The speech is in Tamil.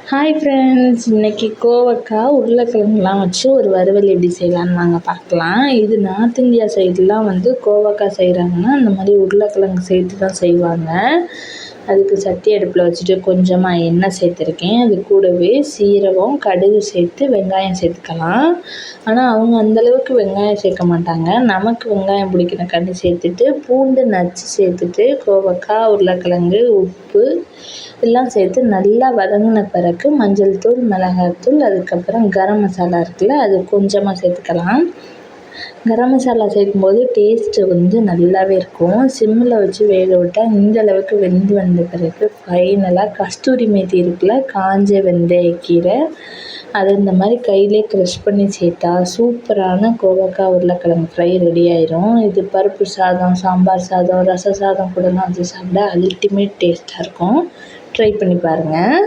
ஹாய் ஃப்ரெண்ட்ஸ், இன்றைக்கி கோவக்காய் உருளைக்கிழங்குலாம் வச்சு ஒரு வறுவல் எப்படி செய்யலான்னு நாங்கள் பார்க்கலாம். இது நார்த் இந்தியா சைட்லாம் கோவக்காய் செய்கிறாங்கன்னா அந்த மாதிரி உருளைக்கிழங்கு சேர்த்து தான் செய்வாங்க. அதுக்கு சட்டி அடுப்பில் வச்சுட்டு கொஞ்சமாக எண்ணெய் சேர்த்துருக்கேன். அது கூடவே சீரகம், கடுகு சேர்த்து வெங்காயம் சேர்த்துக்கலாம். ஆனால் அவங்க அந்தளவுக்கு வெங்காயம் சேர்க்க மாட்டாங்க. நமக்கு வெங்காயம் பிடிக்கிறக்காண்டி சேர்த்துட்டு பூண்டு நச்சு சேர்த்துட்டு கோவக்காய், உருளைக்கிழங்கு, உப்பு எல்லாம் சேர்த்து நல்லா வதங்கின பிறகு மஞ்சள் தூள், மிளகாய்த்தூள், அதுக்கப்புறம் கரம் மசாலா இருக்குல்ல, அது கொஞ்சமாக சேர்த்துக்கலாம். கரம் மசாலா சேர்க்கும்போது டேஸ்ட்டு நல்லாவே இருக்கும். சிம்மில் வச்சு வேக விட்டால் இந்த அளவுக்கு வெந்து வந்த பிறகு ஃபைனலாக கஸ்தூரி மேத்தி இருக்குல்ல, காஞ்ச வெந்தயக்கீரை, அதை இந்த மாதிரி கையிலே க்ரஷ் பண்ணி சேர்த்தா சூப்பரான கோவக்காய் உருளைக்கிழங்கு ஃப்ரை ரெடி ஆயிரும். இது பருப்பு சாதம், சாம்பார் சாதம், ரச சாதம் கூடலாம் வச்சு சாப்பிட அல்டிமேட் டேஸ்ட்டாக இருக்கும். ட்ரை பண்ணி பாருங்கள்.